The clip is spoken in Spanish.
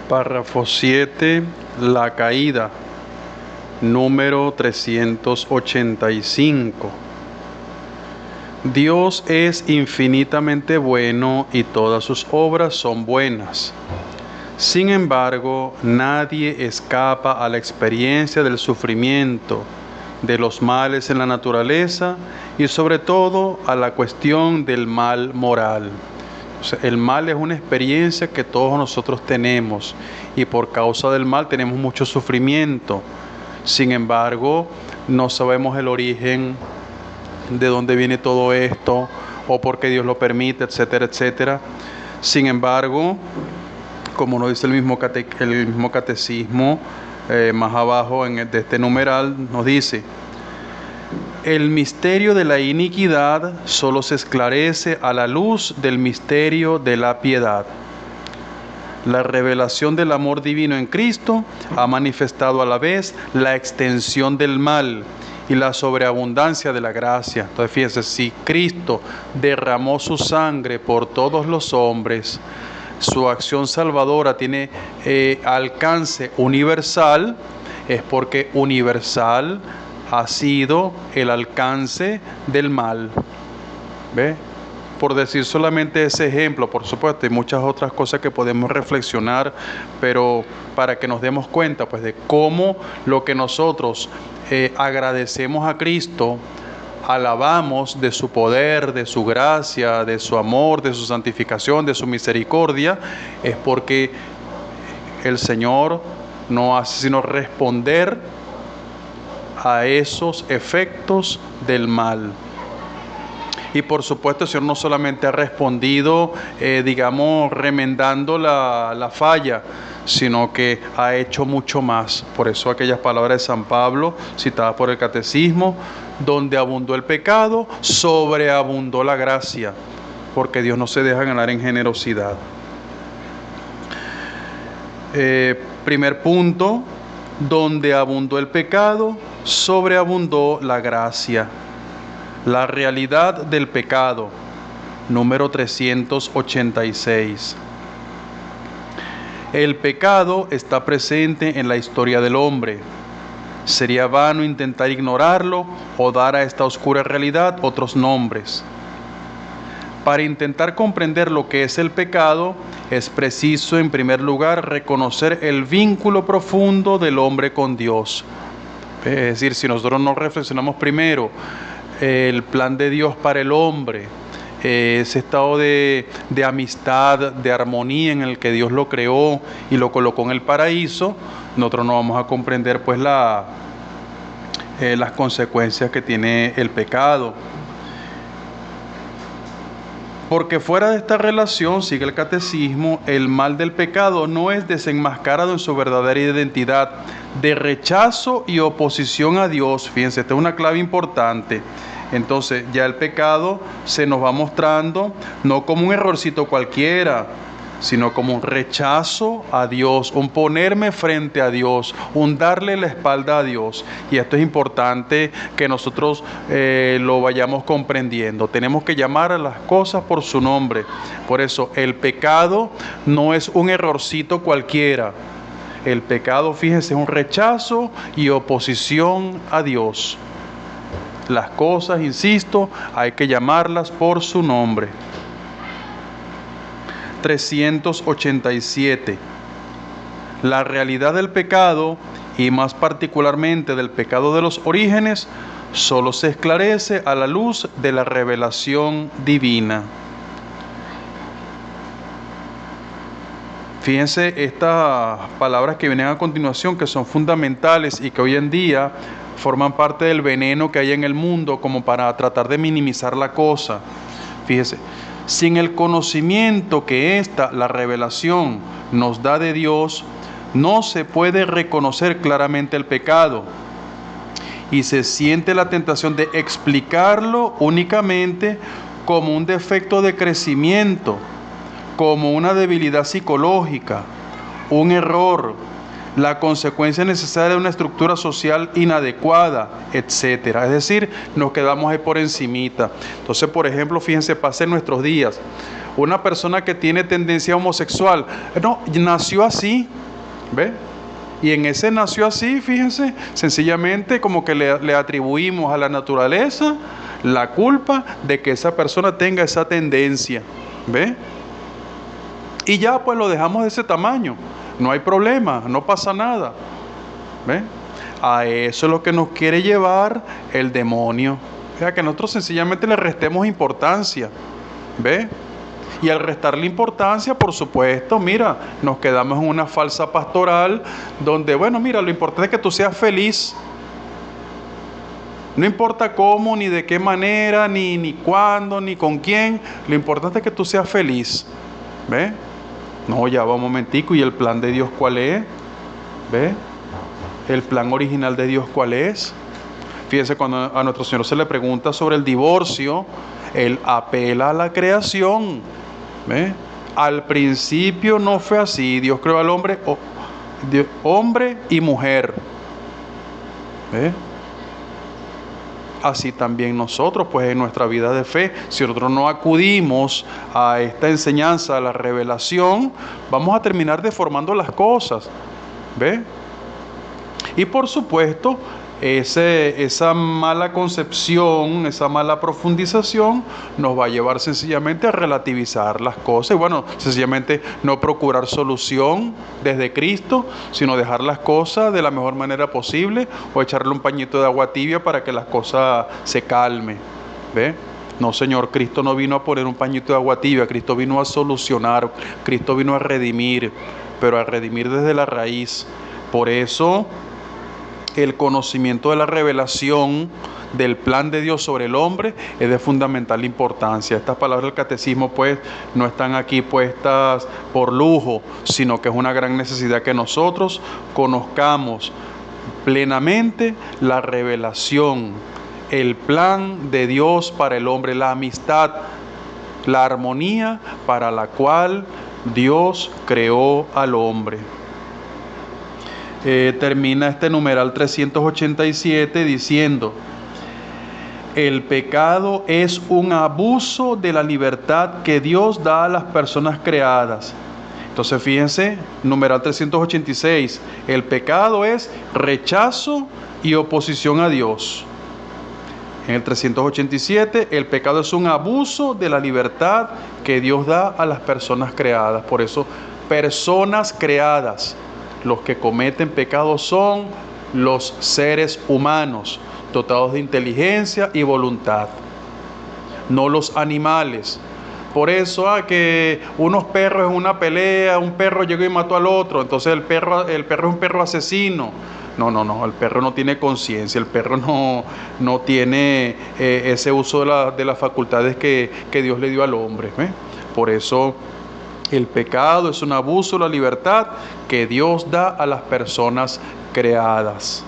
Párrafo 7. La caída. Número 385. Dios es infinitamente bueno y todas sus obras son buenas. Sin embargo, nadie escapa a la experiencia del sufrimiento, de los males en la naturaleza y sobre todo a la cuestión del mal moral. O sea, el mal es una experiencia que todos nosotros tenemos y por causa del mal tenemos mucho sufrimiento. Sin embargo, no sabemos el origen, de dónde viene todo esto o por qué Dios lo permite, etcétera, etcétera. Sin embargo, como nos dice el mismo catecismo, más abajo de este numeral, nos dice: el misterio de la iniquidad solo se esclarece a la luz del misterio de la piedad. La revelación del amor divino en Cristo ha manifestado a la vez la extensión del mal y la sobreabundancia de la gracia. Entonces fíjense, si Cristo derramó su sangre por todos los hombres, su acción salvadora tiene alcance universal, es porque universal ha sido el alcance del mal. ¿Ve? Por decir solamente ese ejemplo, por supuesto, hay muchas otras cosas que podemos reflexionar, pero para que nos demos cuenta pues de cómo lo que nosotros agradecemos a Cristo, alabamos de su poder, de su gracia, de su amor, de su santificación, de su misericordia, es porque el Señor no hace sino responder a esos efectos del mal. Y por supuesto el Señor no solamente ha respondido, remendando la falla, sino que ha hecho mucho más. Por eso aquellas palabras de San Pablo, citadas por el Catecismo: donde abundó el pecado, sobreabundó la gracia, porque Dios no se deja ganar en generosidad. Primer punto: donde abundó el pecado, sobreabundó la gracia. La realidad del pecado. Número 386. El pecado está presente en la historia del hombre. Sería vano intentar ignorarlo o dar a esta oscura realidad otros nombres. Para intentar comprender lo que es el pecado, es preciso en primer lugar reconocer el vínculo profundo del hombre con Dios. Es decir, si nosotros no reflexionamos primero el plan de Dios para el hombre, ese estado de amistad, de armonía en el que Dios lo creó y lo colocó en el paraíso, nosotros no vamos a comprender pues las consecuencias que tiene el pecado. Porque fuera de esta relación, sigue el Catecismo, el mal del pecado no es desenmascarado en su verdadera identidad de rechazo y oposición a Dios. Fíjense, esta es una clave importante. Entonces ya el pecado se nos va mostrando no como un errorcito cualquiera, sino como un rechazo a Dios, un ponerme frente a Dios, un darle la espalda a Dios. Y esto es importante que nosotros lo vayamos comprendiendo. Tenemos que llamar a las cosas por su nombre. Por eso el pecado no es un errorcito cualquiera. El pecado, fíjense, es un rechazo y oposición a Dios. Las cosas, insisto, hay que llamarlas por su nombre. 387. La realidad del pecado, y más particularmente del pecado de los orígenes, solo se esclarece a la luz de la revelación divina. Fíjense estas palabras que vienen a continuación, que son fundamentales y que hoy en día forman parte del veneno que hay en el mundo como para tratar de minimizar la cosa. Fíjense: sin el conocimiento que la revelación, nos da de Dios, no se puede reconocer claramente el pecado y se siente la tentación de explicarlo únicamente como un defecto de crecimiento, como una debilidad psicológica, un error, la consecuencia necesaria de una estructura social inadecuada, etcétera. Es decir, nos quedamos ahí por encimita. Entonces, por ejemplo, fíjense, pasa en nuestros días. Una persona que tiene tendencia homosexual, no, nació así, ¿ve? Y en ese nació así, fíjense, sencillamente como que le atribuimos a la naturaleza la culpa de que esa persona tenga esa tendencia, ¿ve? Y ya pues lo dejamos de ese tamaño, no hay problema, no pasa nada, ¿ve? A eso es lo que nos quiere llevar el demonio, o sea, que nosotros sencillamente le restemos importancia, ¿ve? Y al restarle importancia, por supuesto, mira, nos quedamos en una falsa pastoral donde, bueno, mira, lo importante es que tú seas feliz. No importa cómo, ni de qué manera, ni cuándo, ni con quién. Lo importante es que tú seas feliz. ¿Ve? No, ya va un momentico. ¿Y el plan de Dios cuál es? ¿Ve? ¿El plan original de Dios cuál es? Fíjense, cuando a nuestro Señor se le pregunta sobre el divorcio, Él apela a la creación. ¿Ve? Al principio no fue así. Dios creó al hombre, hombre y mujer. ¿Ve? Así también nosotros, pues en nuestra vida de fe, si nosotros no acudimos a esta enseñanza, a la revelación, vamos a terminar deformando las cosas. ¿Ve? Y por supuesto, esa mala concepción, esa mala profundización nos va a llevar sencillamente a relativizar las cosas y bueno, sencillamente no procurar solución desde Cristo, sino dejar las cosas de la mejor manera posible o echarle un pañito de agua tibia para que las cosas se calmen. ¿Ve? No, Señor, Cristo no vino a poner un pañito de agua tibia, Cristo vino a solucionar, Cristo vino a redimir, pero a redimir desde la raíz. Por eso el conocimiento de la revelación del plan de Dios sobre el hombre es de fundamental importancia. Estas palabras del catecismo pues no están aquí puestas por lujo, sino que es una gran necesidad que nosotros conozcamos plenamente la revelación, el plan de Dios para el hombre, la amistad, la armonía para la cual Dios creó al hombre. Termina este numeral 387 diciendo: el pecado es un abuso de la libertad que Dios da a las personas creadas. Entonces fíjense, numeral 386, el pecado es rechazo y oposición a Dios. En el 387, el pecado es un abuso de la libertad que Dios da a las personas creadas. Por eso, personas creadas. Los que cometen pecados son los seres humanos, dotados de inteligencia y voluntad, no los animales. Por eso, que unos perros en una pelea, un perro llegó y mató al otro, entonces el perro es un perro asesino. No, el perro no tiene conciencia, el perro no tiene ese uso de las facultades que Dios le dio al hombre. Por eso, el pecado es un abuso de la libertad que Dios da a las personas creadas.